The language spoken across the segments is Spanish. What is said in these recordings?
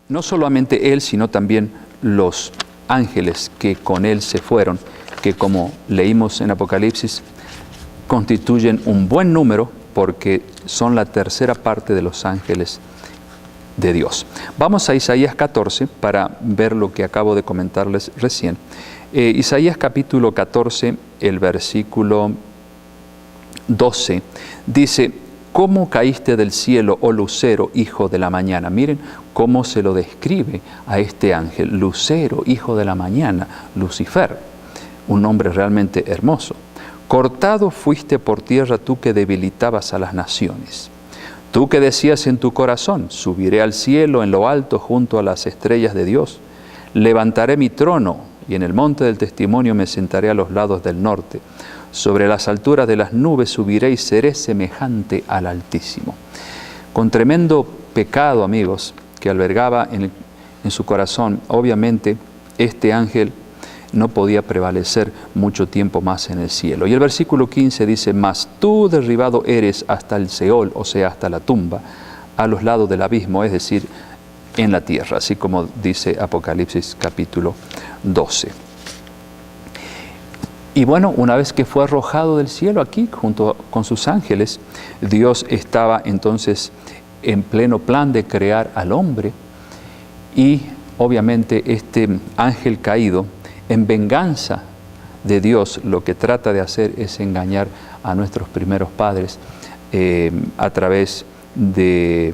no solamente él, sino también los ángeles que con él se fueron, que como leímos en Apocalipsis, constituyen un buen número porque son la tercera parte de los ángeles de Dios. Vamos a Isaías 14 para ver lo que acabo de comentarles recién. Isaías capítulo 14, el versículo 12, dice: ¿Cómo caíste del cielo, oh lucero, hijo de la mañana? Miren cómo se lo describe a este ángel: lucero, hijo de la mañana, Lucifer, un nombre realmente hermoso. Cortado fuiste por tierra tú que debilitabas a las naciones. Tú que decías en tu corazón: subiré al cielo en lo alto junto a las estrellas de Dios. Levantaré mi trono y en el monte del testimonio me sentaré a los lados del norte. Sobre las alturas de las nubes subiré y seré semejante al Altísimo. Con tremendo pecado, amigos, que albergaba en su corazón, obviamente este ángel no podía prevalecer mucho tiempo más en el cielo. Y el versículo 15 dice: mas tú derribado eres hasta el Seol, o sea, hasta la tumba, a los lados del abismo, es decir, en la tierra, así como dice Apocalipsis capítulo 12. Y bueno, una vez que fue arrojado del cielo aquí, junto con sus ángeles, Dios estaba entonces en pleno plan de crear al hombre, y obviamente este ángel caído, en venganza de Dios, lo que trata de hacer es engañar a nuestros primeros padres a través de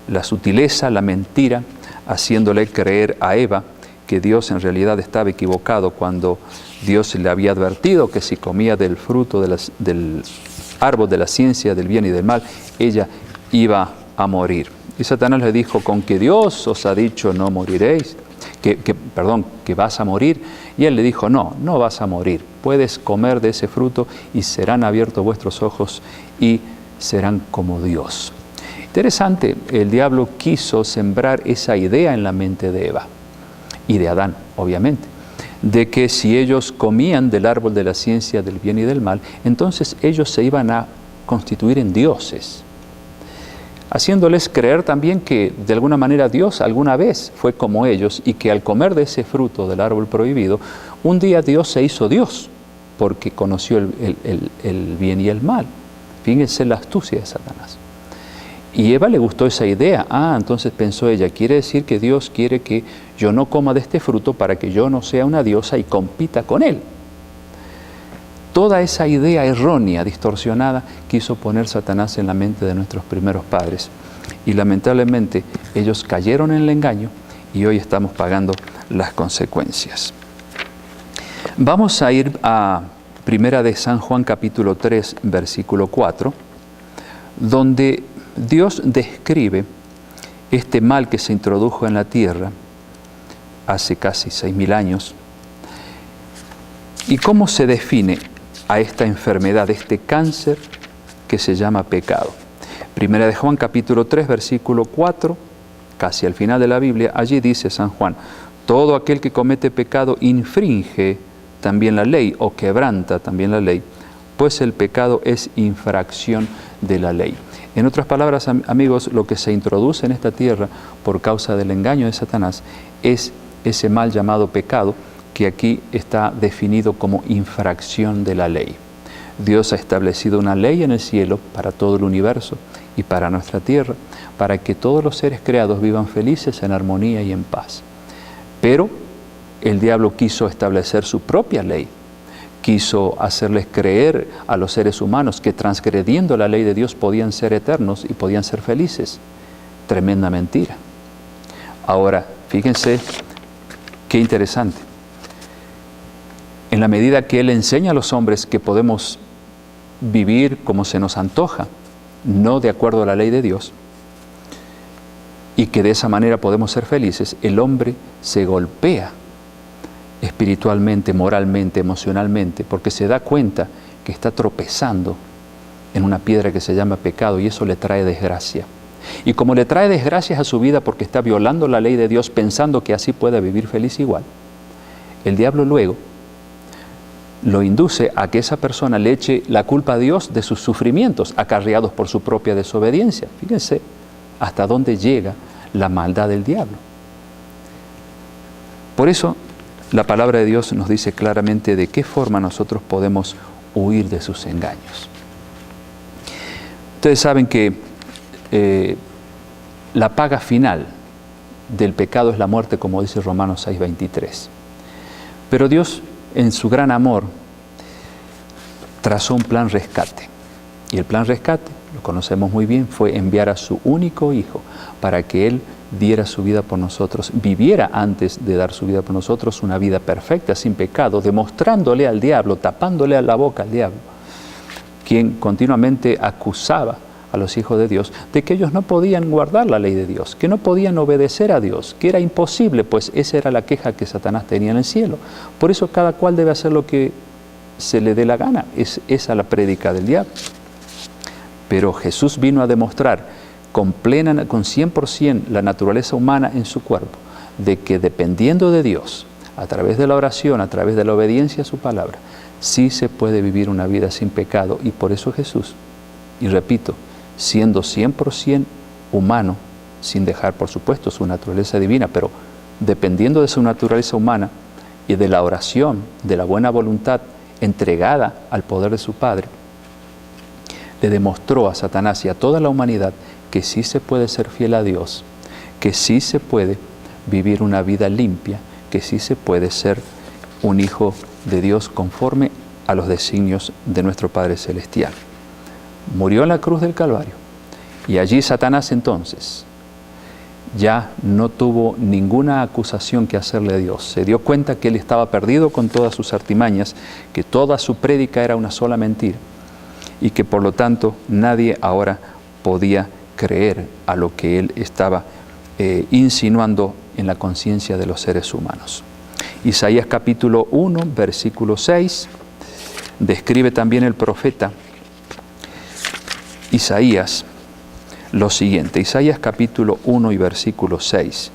la sutileza, la mentira, haciéndole creer a Eva que Dios en realidad estaba equivocado cuando Dios le había advertido que si comía del fruto del árbol de la ciencia del bien y del mal, ella iba a morir. Y Satanás le dijo: con que Dios os ha dicho no moriréis, que vas a morir. Y él le dijo: no vas a morir, puedes comer de ese fruto y serán abiertos vuestros ojos y serán como Dios. Interesante, el diablo quiso sembrar esa idea en la mente de Eva y de Adán, obviamente, de que si ellos comían del árbol de la ciencia del bien y del mal, entonces ellos se iban a constituir en dioses, haciéndoles creer también que de alguna manera Dios alguna vez fue como ellos, y que al comer de ese fruto del árbol prohibido, un día Dios se hizo Dios, porque conoció el bien y el mal. Fíjense la astucia de Satanás. Y Eva le gustó esa idea. Entonces pensó ella: quiere decir que Dios quiere que yo no coma de este fruto para que yo no sea una diosa y compita con Él. Toda esa idea errónea, distorsionada, quiso poner Satanás en la mente de nuestros primeros padres. Y lamentablemente ellos cayeron en el engaño y hoy estamos pagando las consecuencias. Vamos a ir a Primera de San Juan capítulo 3, versículo 4, donde Dios describe este mal que se introdujo en la tierra hace casi 6.000 años, y cómo se define a esta enfermedad, este cáncer que se llama pecado. Primera de Juan capítulo 3, versículo 4, casi al final de la Biblia, allí dice San Juan: todo aquel que comete pecado infringe también la ley, o quebranta también la ley, pues el pecado es infracción de la ley. En otras palabras, amigos, lo que se introduce en esta tierra por causa del engaño de Satanás es ese mal llamado pecado, que aquí está definido como infracción de la ley. Dios ha establecido una ley en el cielo para todo el universo y para nuestra tierra, para que todos los seres creados vivan felices, en armonía y en paz. Pero el diablo quiso establecer su propia ley, quiso hacerles creer a los seres humanos que transgrediendo la ley de Dios podían ser eternos y podían ser felices. Tremenda mentira. Ahora, fíjense qué interesante. En la medida que Él enseña a los hombres que podemos vivir como se nos antoja, no de acuerdo a la ley de Dios, y que de esa manera podemos ser felices, el hombre se golpea espiritualmente, moralmente, emocionalmente, porque se da cuenta que está tropezando en una piedra que se llama pecado, y eso le trae desgracia. Y como le trae desgracias a su vida porque está violando la ley de Dios, pensando que así puede vivir feliz igual, el diablo luego lo induce a que esa persona le eche la culpa a Dios de sus sufrimientos acarreados por su propia desobediencia. Fíjense hasta dónde llega la maldad del diablo. Por eso la palabra de Dios nos dice claramente de qué forma nosotros podemos huir de sus engaños. Ustedes saben que la paga final del pecado es la muerte, como dice Romanos 6:23. Pero Dios, en su gran amor, trazó un plan rescate. Y el plan rescate, lo conocemos muy bien, fue enviar a su único Hijo para que Él diera su vida por nosotros, viviera antes de dar su vida por nosotros una vida perfecta, sin pecado, demostrándole al diablo, tapándole la boca al diablo, quien continuamente acusaba a los hijos de Dios de que ellos no podían guardar la ley de Dios, que no podían obedecer a Dios, que era imposible, pues esa era la queja que Satanás tenía en el cielo. Por eso cada cual debe hacer lo que se le dé la gana, es esa la prédica del diablo. Pero Jesús vino a demostrar con 100% la naturaleza humana en su cuerpo, de que dependiendo de Dios, a través de la oración, a través de la obediencia a su palabra, sí se puede vivir una vida sin pecado. Y por eso Jesús, y repito, siendo 100% humano, sin dejar por supuesto su naturaleza divina, pero dependiendo de su naturaleza humana y de la oración, de la buena voluntad entregada al poder de su Padre, le demostró a Satanás y a toda la humanidad que sí se puede ser fiel a Dios, que sí se puede vivir una vida limpia, que sí se puede ser un hijo de Dios conforme a los designios de nuestro Padre Celestial. Murió en la cruz del Calvario y allí Satanás entonces ya no tuvo ninguna acusación que hacerle a Dios. Se dio cuenta que él estaba perdido con todas sus artimañas, que toda su prédica era una sola mentira y que por lo tanto nadie ahora podía creer a lo que él estaba insinuando en la conciencia de los seres humanos. Isaías capítulo 1, versículo 6, describe también el profeta Isaías lo siguiente. Isaías capítulo 1 y versículo 6.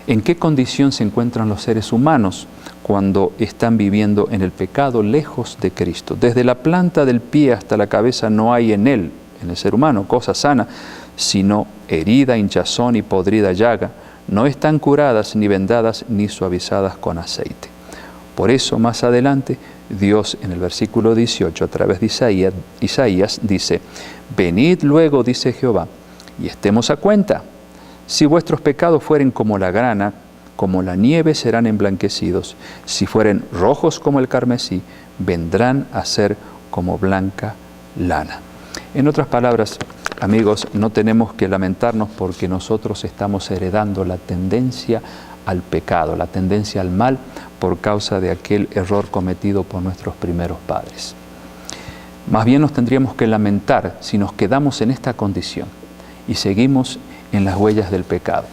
¿En qué condición se encuentran los seres humanos cuando están viviendo en el pecado lejos de Cristo? Desde la planta del pie hasta la cabeza no hay en él, en el ser humano, cosa sana, sino herida, hinchazón y podrida llaga. No están curadas, ni vendadas, ni suavizadas con aceite. Por eso, más adelante, Dios en el versículo 18, a través de Isaías dice: venid luego, dice Jehová, y estemos a cuenta. Si vuestros pecados fueren como la grana, como la nieve serán emblanquecidos. Si fueren rojos como el carmesí, vendrán a ser como blanca lana. En otras palabras, amigos, no tenemos que lamentarnos porque nosotros estamos heredando la tendencia al pecado, la tendencia al mal por causa de aquel error cometido por nuestros primeros padres. Más bien nos tendríamos que lamentar si nos quedamos en esta condición y seguimos en las huellas del pecado.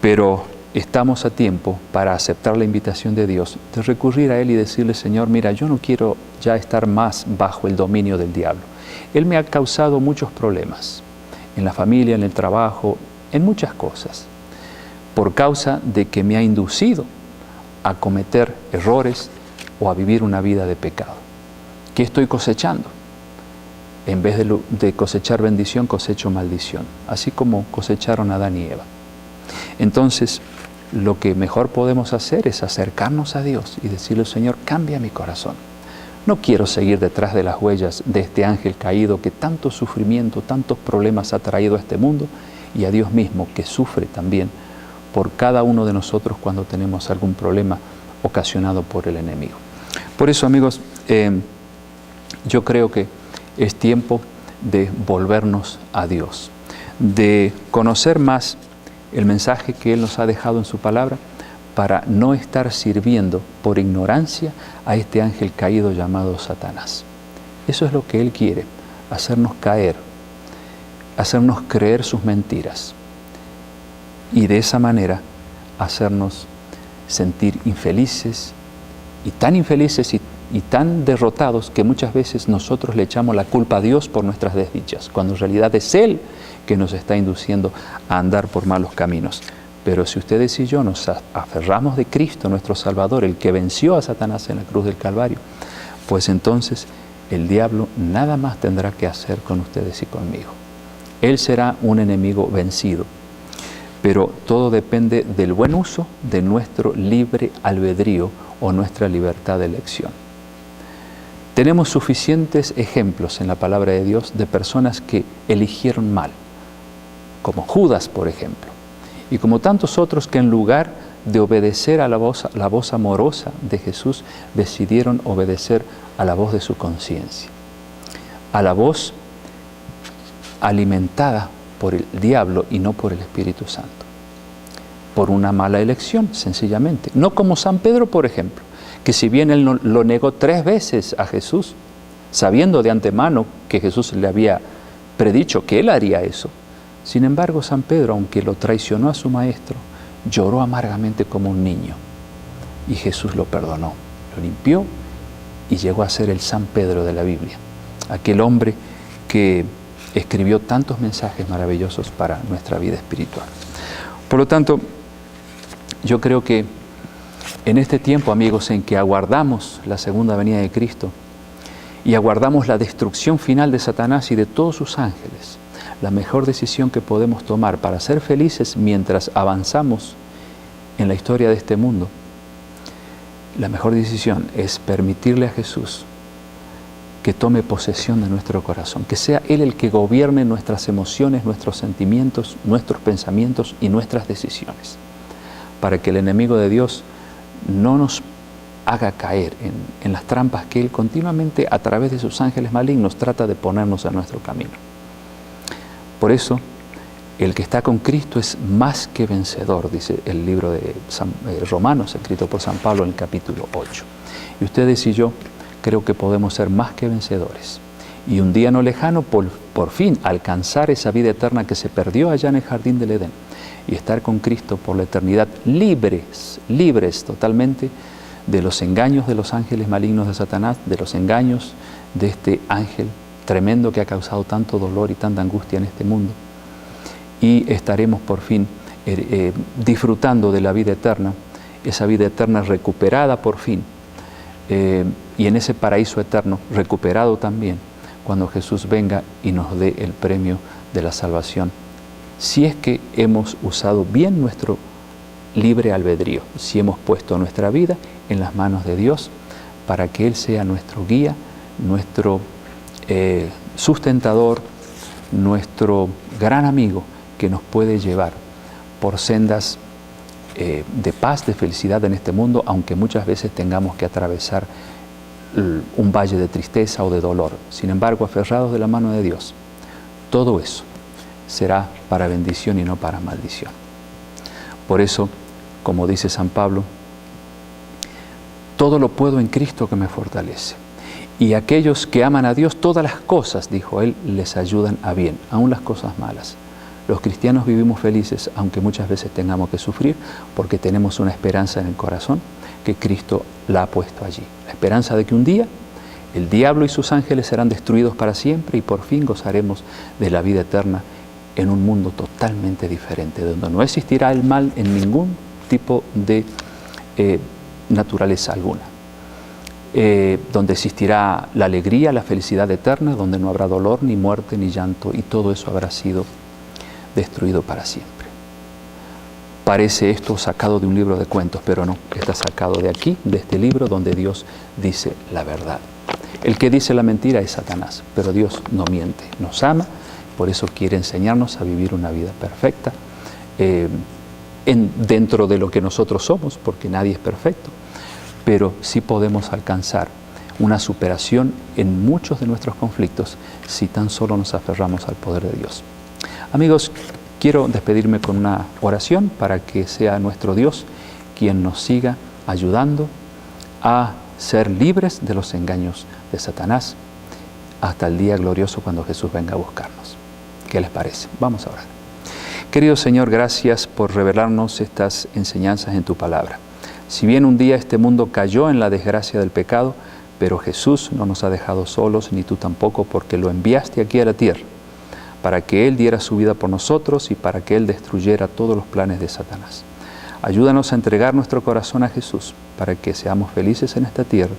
Pero estamos a tiempo para aceptar la invitación de Dios, de recurrir a Él y decirle: Señor, mira, yo no quiero ya estar más bajo el dominio del diablo. Él me ha causado muchos problemas, en la familia, en el trabajo, en muchas cosas, por causa de que me ha inducido a cometer errores o a vivir una vida de pecado. ¿Qué estoy cosechando? En vez de cosechar bendición, cosecho maldición, así como cosecharon Adán y Eva. Entonces, lo que mejor podemos hacer es acercarnos a Dios y decirle: Señor, cambia mi corazón. No quiero seguir detrás de las huellas de este ángel caído que tanto sufrimiento, tantos problemas ha traído a este mundo, y a Dios mismo, que sufre también por cada uno de nosotros cuando tenemos algún problema ocasionado por el enemigo. Por eso, amigos, yo creo que es tiempo de volvernos a Dios, de conocer más el mensaje que Él nos ha dejado en su palabra, para no estar sirviendo por ignorancia a este ángel caído llamado Satanás. Eso es lo que Él quiere, hacernos caer, hacernos creer sus mentiras y de esa manera hacernos sentir infelices y tan derrotados que muchas veces nosotros le echamos la culpa a Dios por nuestras desdichas, cuando en realidad es Él que nos está induciendo a andar por malos caminos. Pero si ustedes y yo nos aferramos de Cristo, nuestro Salvador, el que venció a Satanás en la cruz del Calvario, pues entonces el diablo nada más tendrá que hacer con ustedes y conmigo. Él será un enemigo vencido. pero todo depende del buen uso de nuestro libre albedrío o nuestra libertad de elección. Tenemos suficientes ejemplos en la palabra de Dios de personas que eligieron mal, como Judas, por ejemplo, y como tantos otros que en lugar de obedecer a la voz amorosa de Jesús, decidieron obedecer a la voz de su conciencia, a la voz alimentada por el diablo y no por el Espíritu Santo, por una mala elección, sencillamente. No como San Pedro, por ejemplo, que si bien él lo negó 3 veces a Jesús, sabiendo de antemano que Jesús le había predicho que él haría eso, sin embargo San Pedro, aunque lo traicionó a su maestro, lloró amargamente como un niño y Jesús lo perdonó, lo limpió y llegó a ser el San Pedro de la Biblia, aquel hombre que escribió tantos mensajes maravillosos para nuestra vida espiritual. Por lo tanto, yo creo que en este tiempo, amigos, en que aguardamos la segunda venida de Cristo y aguardamos la destrucción final de Satanás y de todos sus ángeles, la mejor decisión que podemos tomar para ser felices mientras avanzamos en la historia de este mundo, la mejor decisión es permitirle a Jesús que tome posesión de nuestro corazón, que sea Él el que gobierne nuestras emociones, nuestros sentimientos, nuestros pensamientos y nuestras decisiones, para que el enemigo de Dios no nos haga caer en las trampas que Él continuamente a través de sus ángeles malignos trata de ponernos en nuestro camino. Por eso, el que está con Cristo es más que vencedor, dice el libro de Romanos, escrito por San Pablo en el capítulo 8. Y ustedes y yo creo que podemos ser más que vencedores. Y un día no lejano, por fin, alcanzar esa vida eterna que se perdió allá en el jardín del Edén y estar con Cristo por la eternidad, libres totalmente de los engaños de los ángeles malignos de Satanás, de los engaños de este ángel tremendo que ha causado tanto dolor y tanta angustia en este mundo. Y estaremos por fin disfrutando de la vida eterna, esa vida eterna recuperada por fin, y en ese paraíso eterno recuperado también cuando Jesús venga y nos dé el premio de la salvación, si es que hemos usado bien nuestro libre albedrío, si hemos puesto nuestra vida en las manos de Dios para que Él sea nuestro guía, nuestro sustentador, nuestro gran amigo que nos puede llevar por sendas de paz, de felicidad en este mundo, aunque muchas veces tengamos que atravesar un valle de tristeza o de dolor. Sin embargo, aferrados de la mano de Dios, todo eso será para bendición y no para maldición. Por eso, como dice San Pablo, todo lo puedo en Cristo que me fortalece. Y aquellos que aman a Dios, todas las cosas, dijo Él, les ayudan a bien, aun las cosas malas. Los cristianos vivimos felices, aunque muchas veces tengamos que sufrir, porque tenemos una esperanza en el corazón que Cristo la ha puesto allí. La esperanza de que un día el diablo y sus ángeles serán destruidos para siempre y por fin gozaremos de la vida eterna en un mundo totalmente diferente, donde no existirá el mal en ningún tipo de naturaleza alguna. Donde existirá la alegría, la felicidad eterna, donde no habrá dolor, ni muerte, ni llanto, y todo eso habrá sido destruido para siempre. Parece esto sacado de un libro de cuentos, pero no, está sacado de aquí, de este libro donde Dios dice la verdad. El que dice la mentira es Satanás, pero Dios no miente, nos ama, por eso quiere enseñarnos a vivir una vida perfecta, dentro de lo que nosotros somos, porque nadie es perfecto, pero sí podemos alcanzar una superación en muchos de nuestros conflictos si tan solo nos aferramos al poder de Dios. Amigos, quiero despedirme con una oración para que sea nuestro Dios quien nos siga ayudando a ser libres de los engaños de Satanás hasta el día glorioso cuando Jesús venga a buscarnos. ¿Qué les parece? Vamos a orar. Querido Señor, gracias por revelarnos estas enseñanzas en tu palabra. Si bien un día este mundo cayó en la desgracia del pecado, pero Jesús no nos ha dejado solos, ni tú tampoco, porque lo enviaste aquí a la tierra, para que Él diera su vida por nosotros y para que Él destruyera todos los planes de Satanás. Ayúdanos a entregar nuestro corazón a Jesús, para que seamos felices en esta tierra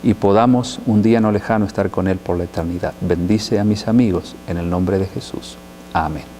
y podamos un día no lejano estar con Él por la eternidad. Bendice a mis amigos en el nombre de Jesús. Amén.